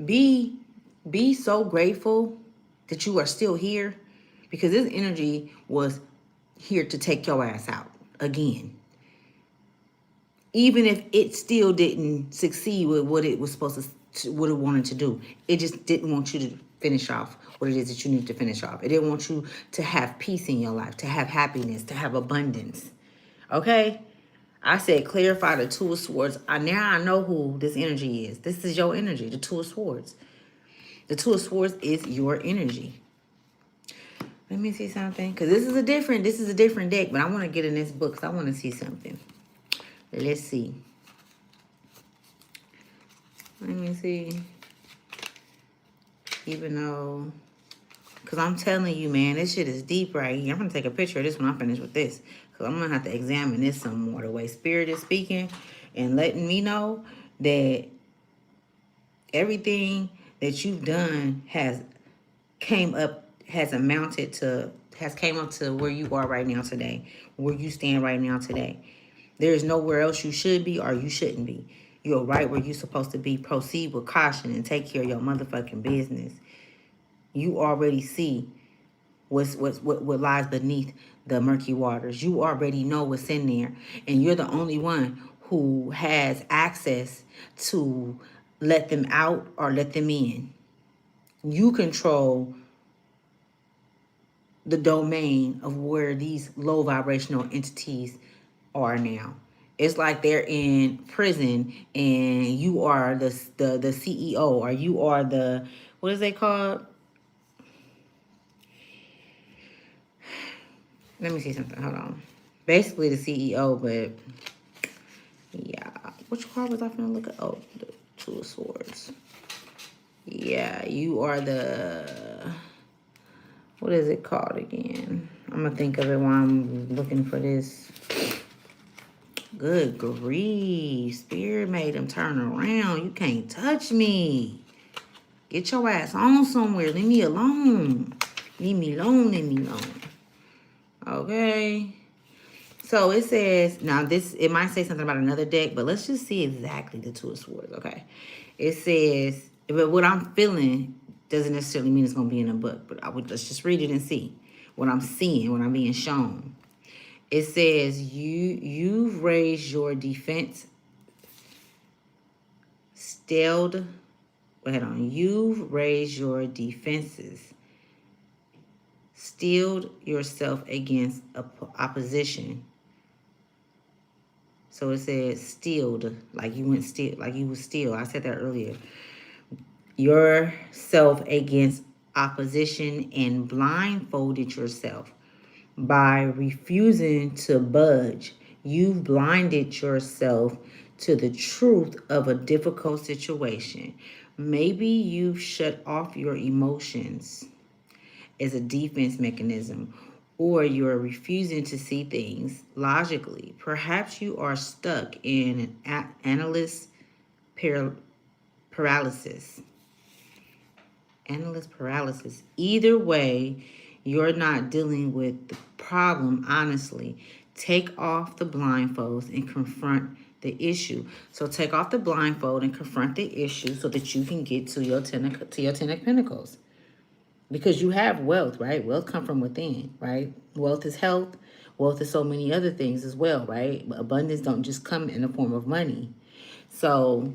Be so grateful that you are still here, because this energy was here to take your ass out again. Even if it still didn't succeed with what it was supposed to, what it wanted to do. It just didn't want you to finish off what it is that you need to finish off. It didn't want you to have peace in your life, to have happiness, to have abundance. Okay? I said clarify the Two of Swords. Now I know who this energy is. This is your energy, the Two of Swords. The Two of Swords is your energy. Let me see something. Because this is a different deck, but I want to get in this book because I want to see something. Let's see. Let me see. Even though, because I'm telling you, man, this shit is deep right here. I'm going to take a picture of this when I'm finished with this. Because I'm going to have to examine this some more. The way Spirit is speaking and letting me know that everything that you've done has came up to where you are right now today, where you stand right now today. There is nowhere else you should be or you shouldn't be. You're right where you're supposed to be. Proceed with caution and take care of your motherfucking business. You already see what lies beneath the murky waters. You already know what's in there, and you're the only one who has access to let them out or let them in. You control the domain of where these low vibrational entities are now. It's like they're in prison and you are the CEO, or you are the, what is they called? Let me see something. Hold on. Basically the CEO, but yeah. Which card was I finna look at? Oh, the Two of Swords. Yeah, you are the, what is it called again? I'm gonna think of it while I'm looking for this. Good grief. Spirit made him turn around. You can't touch me. Get your ass on somewhere. Leave me alone. Leave me alone. Leave me alone. Okay. So it says, now this, it might say something about another deck, but let's just see exactly the Two of Swords, okay? It says, but what I'm feeling doesn't necessarily mean it's going to be in a book, but let's just read it and see what I'm seeing, what I'm being shown. It says, you've raised your defense, stilled, wait on, you've raised your defenses, steeled yourself against opposition. So it says steeled, like you went still, like you was still. I said that earlier. Yourself against opposition and blindfolded yourself by refusing to budge. You've blinded yourself to the truth of a difficult situation. Maybe you've shut off your emotions as a defense mechanism, or you are refusing to see things logically. Perhaps you are stuck in an analyst paralysis. Analyst paralysis. Either way, you're not dealing with the problem honestly. Take off the blindfolds and confront the issue. So take off the blindfold and confront the issue so that you can get to your ten of Pentacles. Because you have wealth, right? Wealth come from within, right? Wealth is health. Wealth is so many other things as well, right? But abundance don't just come in the form of money. So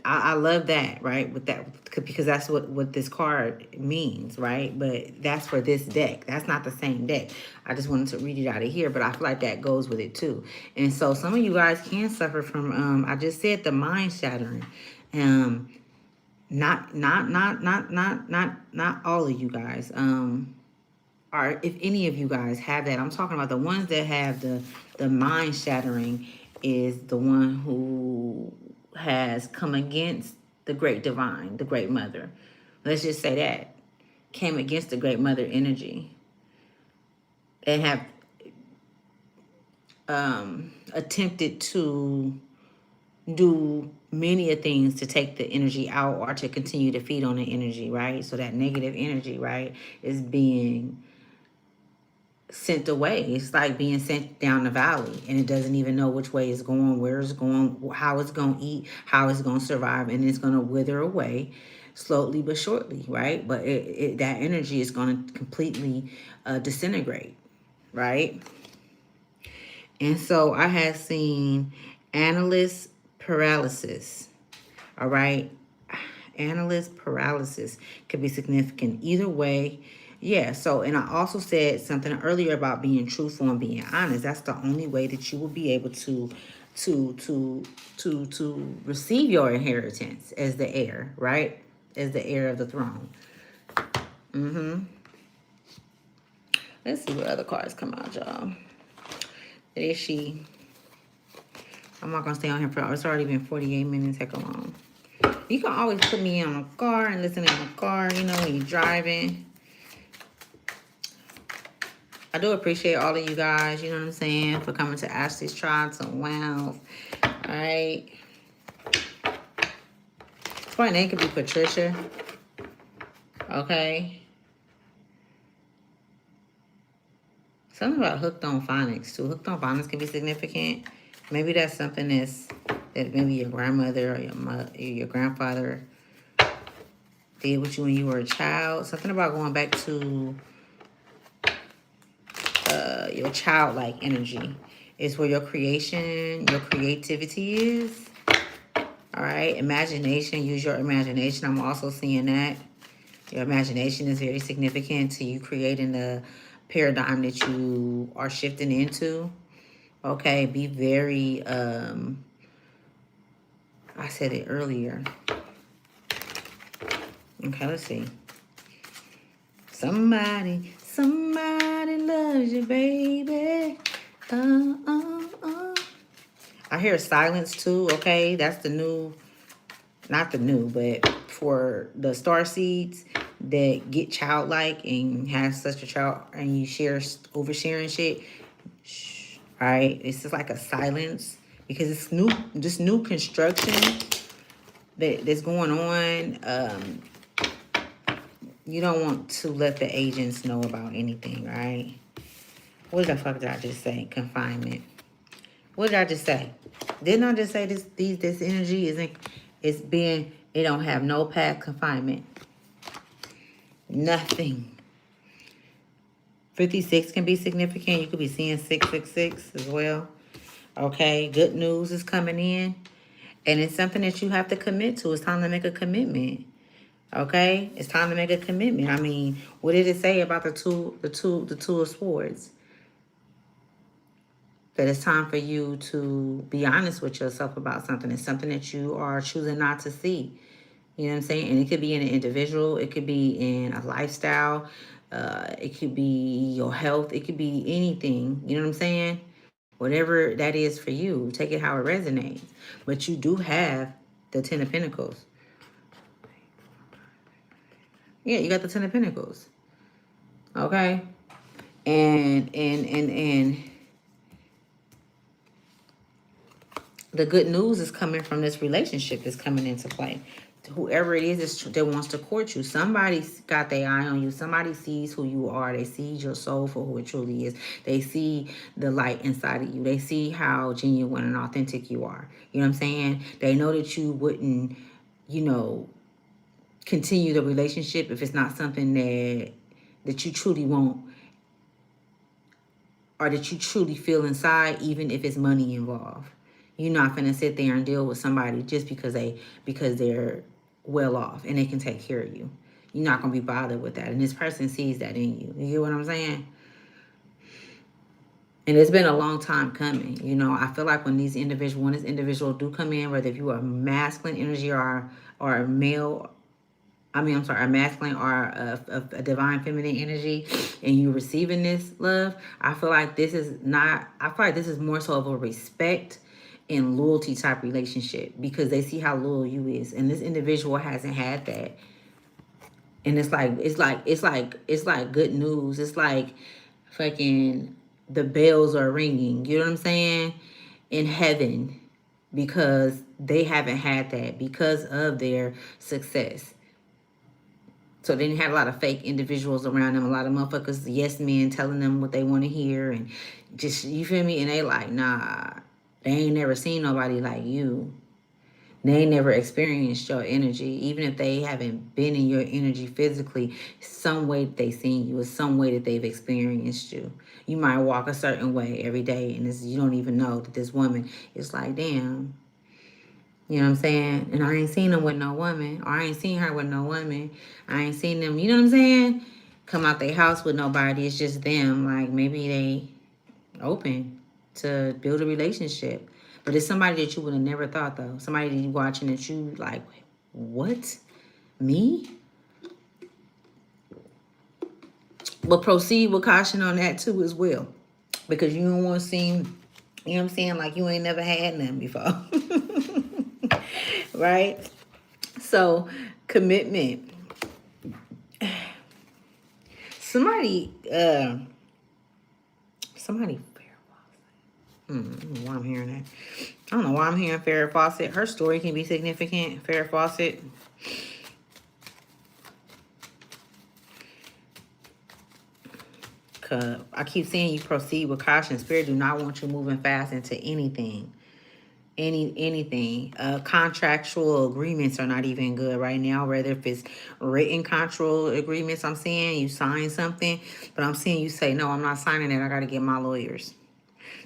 I love that, right? With that, because that's what this card means, right? But that's for this deck. That's not the same deck. I just wanted to read it out of here, but I feel like that goes with it too. And so some of you guys can suffer from, I just said the mind shattering. Not all of you guys. Or if any of you guys have that, I'm talking about the ones that have the mind shattering is the one who has come against the great divine, the great mother. Let's just say that. Came against the great mother energy. And have attempted to do many of things to take the energy out or to continue to feed on the energy, right? So that negative energy, right, is being sent away. It's like being sent down the valley and it doesn't even know which way it's going, where it's going, how it's going to eat, how it's going to survive, and it's going to wither away slowly but surely, right? But that energy is going to completely disintegrate, right? And so I have seen analyst paralysis, all right? Analyst paralysis could be significant either way. Yeah, so, and I also said something earlier about being truthful and being honest. That's the only way that you will be able to receive your inheritance as the heir, right? As the heir of the throne. Let's see what other cards come out, y'all. There she. I'm not gonna stay on here for, it's already been 48 minutes. Heck along. You can always put me on a car and listen in the car, you know, when you're driving. I do appreciate all of you guys, you know what I'm saying, for coming to Ashley's Tribe to Wealth. All right. My name could be Patricia. Okay. Something about hooked on phonics too. Hooked on phonics can be significant. Maybe that's something that maybe your grandmother or your grandfather did with you when you were a child. Something about going back to your childlike energy is where your creation, your creativity is. All right, imagination, use your imagination. I'm also seeing that. Your imagination is very significant to you creating the paradigm that you are shifting into. Okay, be very, I said it earlier. Okay, let's see. Somebody loves you, baby. I hear silence too, okay? That's the new not the new, but for the star seeds that get childlike and have such a child, and you share oversharing shit, right? It's just like a silence because it's new, this new construction that's going on. You don't want to let the agents know about anything, right? What the fuck did I just say? Confinement. What did I just say? Didn't I just say this energy isn't, it's being, it don't have no path confinement. Nothing. 56 can be significant. You could be seeing 666 as well. Okay, good news is coming in. And it's something that you have to commit to. It's time to make a commitment. Okay? It's time to make a commitment. I mean, what did it say about the two of swords? That it's time for you to be honest with yourself about something. It's something that you are choosing not to see. You know what I'm saying? And it could be in an individual. It could be in a lifestyle. It could be your health. It could be anything. You know what I'm saying? Whatever that is for you, take it how it resonates. But you do have the Ten of Pentacles. Yeah, you got the Ten of Pentacles. Okay? And the good news is coming from this relationship that's coming into play. Whoever it is that wants to court you, somebody's got their eye on you. Somebody sees who you are. They see your soul for who it truly is. They see the light inside of you. They see how genuine and authentic you are. You know what I'm saying? They know that you wouldn't, you know, continue the relationship if it's not something that you truly want, or that you truly feel inside, even if it's money involved. You're not gonna sit there and deal with somebody just because they're well off and they can take care of you. You're not gonna be bothered with that. And this person sees that in you. You get what I'm saying? And it's been a long time coming. You know, I feel like when this individual do come in, whether if you are masculine energy or a male, a masculine or a divine feminine energy, and you receiving this love, I feel like this is more so of a respect and loyalty type relationship, because they see how loyal you is, and this individual hasn't had that. And it's like good news. It's like fucking the bells are ringing. You know what I'm saying? In heaven, because they haven't had that because of their success. So they didn't have a lot of fake individuals around them, a lot of motherfuckers, yes men, telling them what they want to hear, and just, you feel me? And they like, nah, they ain't never seen nobody like you. They ain't never experienced your energy. Even if they haven't been in your energy physically, some way that they seen you, is some way that they've experienced you. You might walk a certain way every day, and you don't even know that this woman is like, damn. You know what I'm saying? And I ain't seen them with no woman. Or I ain't seen her with no woman. I ain't seen them, you know what I'm saying? Come out their house with nobody. It's just them. Like, maybe they open to build a relationship. But it's somebody that you would have never thought, though. Somebody that you watching that you like, what? Me? But proceed with caution on that, too, as well. Because you don't want to seem, you know what I'm saying, like you ain't never had none before. Right? So, commitment. Somebody, Farrah Fawcett. Why I'm hearing that. I don't know why I'm hearing Farrah Fawcett. Her story can be significant. Farrah Fawcett. I keep saying you proceed with caution. Spirit do not want you moving fast into anything. Anything. Contractual agreements are not even good right now, whether if it's written contractual agreements. I'm seeing you sign something, but I'm seeing you say, no, I'm not signing it. I got to get my lawyers.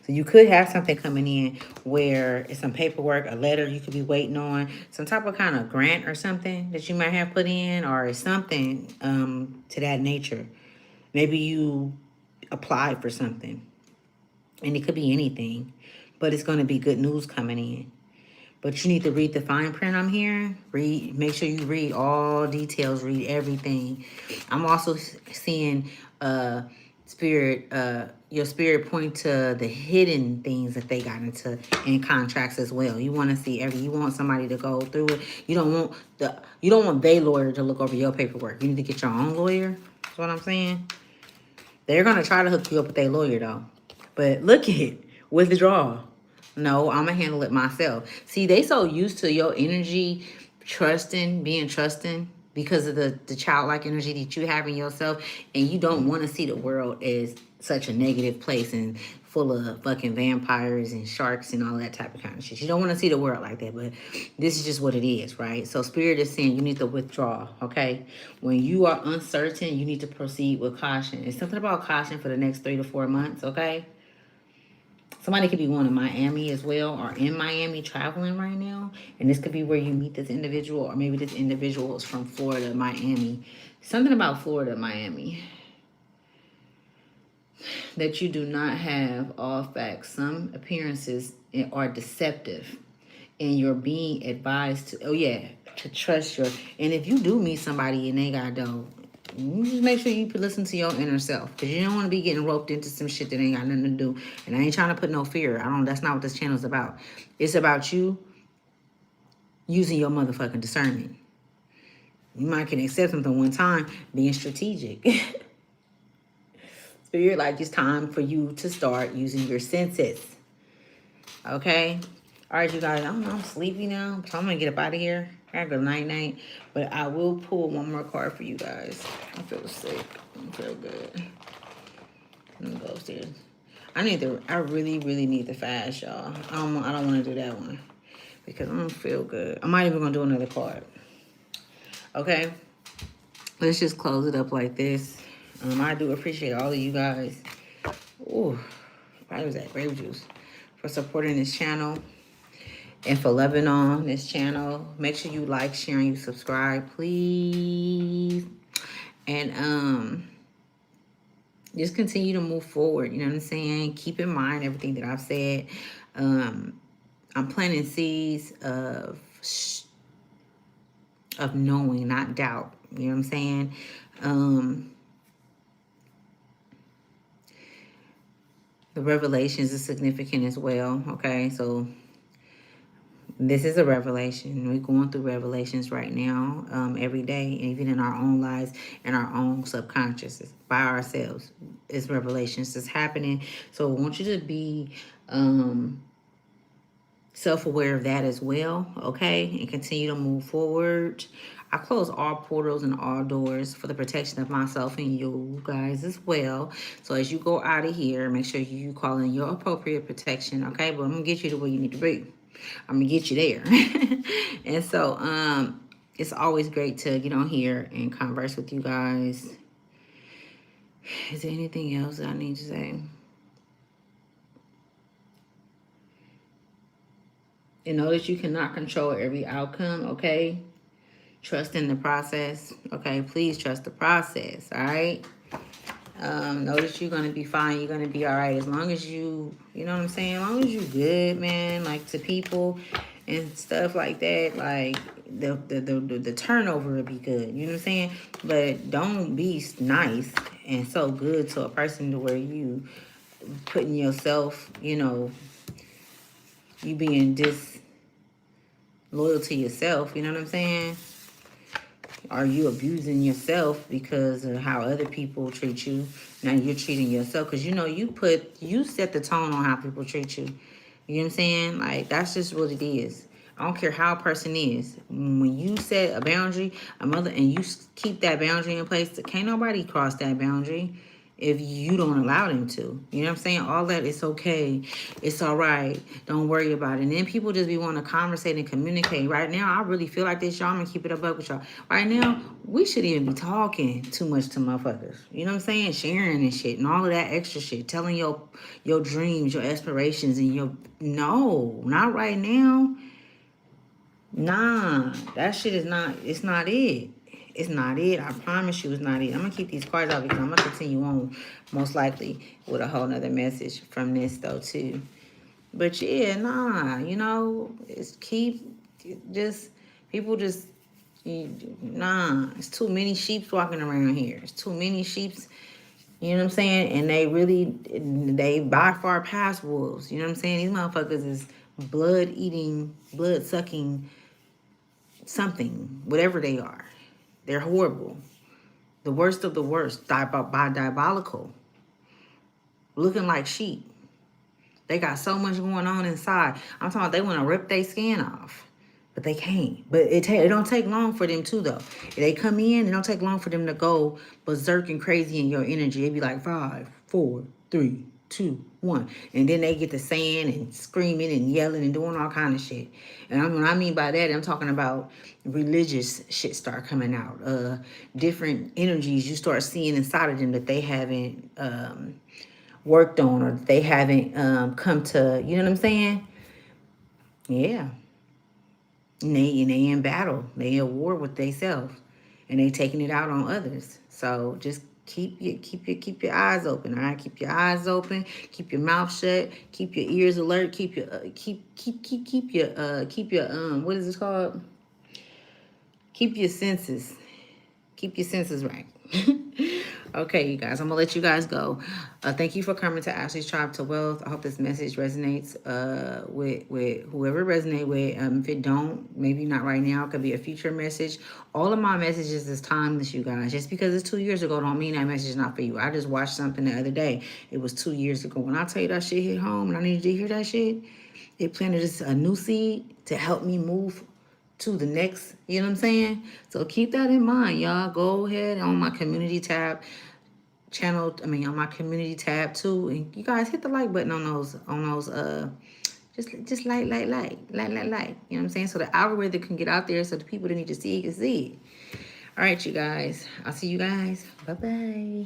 So you could have something coming in where it's some paperwork, a letter you could be waiting on, some type of kind of grant or something that you might have put in, or something to that nature. Maybe you applied for something, and it could be anything, but it's going to be good news coming in. But you need to read the fine print I'm hearing. Make sure you read all details, read everything. I'm also seeing Spirit, your spirit point to the hidden things that they got into in contracts as well. You want to see you want somebody to go through it. You don't want their lawyer to look over your paperwork. You need to get your own lawyer. That's what I'm saying. They're gonna try to hook you up with their lawyer though. But look at it, withdrawal. No, I'm gonna handle it myself. See, they so used to your energy, being trusting because of the childlike energy that you have in yourself, and you don't want to see the world as such a negative place and full of fucking vampires and sharks and all that type of kind of shit. You don't want to see the world like that, but this is just what it is, right? So spirit is saying you need to withdraw, okay? When you are uncertain, you need to proceed with caution. It's something about caution for the next 3 to 4 months, okay? Somebody could be going to Miami as well, or in Miami traveling right now. And this could be where you meet this individual, or maybe this individual is from Florida, Miami. Something about Florida, Miami. That you do not have all facts. Some appearances are deceptive. And you're being advised to trust your. And if you do meet somebody and they got dough, you just make sure you listen to your inner self, because you don't want to be getting roped into some shit that ain't got nothing to do. And I ain't trying to put no fear. That's not what this channel is about. It's about you using your motherfucking discernment. You might can accept something one time, being strategic. So you're like, it's time for you to start using your senses. Okay? All right, you guys, I'm sleepy now, so I'm going to get up out of here. I gotta go night-night, but I will pull one more card for you guys. I feel sick. I feel good. I'm gonna go upstairs. I really, really need the fast, y'all. I don't want to do that one because I don't feel good. I'm not even going to do another card. Okay? Let's just close it up like this. I do appreciate all of you guys. Ooh, why was that grape juice? For supporting this channel. And for loving on this channel. Make sure you like, share, and you subscribe, please. And just continue to move forward. You know what I'm saying? Keep in mind everything that I've said. I'm planting seeds of knowing, not doubt. You know what I'm saying? The revelations is significant as well. Okay, so this is a revelation. We're going through revelations right now, every day, even in our own lives and our own subconscious by ourselves. It's revelations that's happening. So I want you to be self-aware of that as well, okay? And continue to move forward. I close all portals and all doors for the protection of myself and you guys as well. So as you go out of here, make sure you call in your appropriate protection, okay? But I'm going to get you to where you need to be. I'm gonna get you there. And so it's always great to get on here and converse with you guys. Is there anything else that I need to say? And know that you cannot control every outcome, okay? Trust in the process, okay? Please trust the process, all right? Know that you're gonna be fine. You're gonna be all right as long as you know what I'm saying? As long as you good, man. Like to people and stuff like that. Like the turnover will be good. You know what I'm saying? But don't be nice and so good to a person to where you putting yourself, you being disloyal to yourself. You know what I'm saying? Are you abusing yourself because of how other people treat you? Now you're treating yourself because you set the tone on how people treat you. You know what I'm saying? Like that's just what it is. I don't care how a person is. When you set a boundary, and you keep that boundary in place, can't nobody cross that boundary if you don't allow them to. You know what I'm saying? All that, it's okay. It's all right. Don't worry about it. And then people just be wanting to conversate and communicate. Right now, I really feel like this, y'all. I'm going to keep it up with y'all. Right now, we shouldn't even be talking too much to motherfuckers. You know what I'm saying? Sharing and shit and all of that extra shit. Telling your dreams, your aspirations, and no, not right now. Nah, that shit is not, it's not it. It's not it. I promise you it's not it. I'm going to keep these cards out because I'm going to continue on most likely with a whole nother message from this though too. But yeah, nah, it's people just, nah, it's too many sheep walking around here. It's too many sheep You know what I'm saying? And they by far pass wolves. You know what I'm saying? These motherfuckers is blood eating, blood sucking something, whatever they are. They're horrible. The worst of the worst, diabolical, looking like sheep. They got so much going on inside. I'm talking about they want to rip their skin off, but they can't. But it don't take long for them to, though. If they come in, it don't take long for them to go berserk and crazy in your energy. It'd be like 5, 4, 3, 2, 1. And then they get to saying and screaming and yelling and doing all kind of shit. And when I mean by that, I'm talking about religious shit start coming out. Different energies you start seeing inside of them that they haven't worked on, or they haven't come to, you know what I'm saying? Yeah. And they in battle. They at war with themselves. And they taking it out on others. So just keep your eyes open, all right? Keep your eyes open, keep your mouth shut, keep your ears alert, keep your keep your what is it called? Keep your senses. Keep your senses right. Okay, you guys, I'm gonna let you guys go. Thank you for coming to Ashley's Tribe to Wealth. I hope this message resonates with whoever it resonate with. If it don't, maybe not right now. It could be a future message. All of my messages is timeless, you guys. Just because it's 2 years ago don't mean that message is not for you. I just watched something the other day. It was 2 years ago. When I tell you that shit hit home and I needed to hear that shit, it planted a new seed to help me move to the next, you know what I'm saying? So keep that in mind, y'all. Go ahead on my community tab channel, on my community tab too. And you guys hit the like button on those just like. You know what I'm saying? So the algorithm can get out there so the people that need to see it can see it. All right, you guys. I'll see you guys. Bye-bye.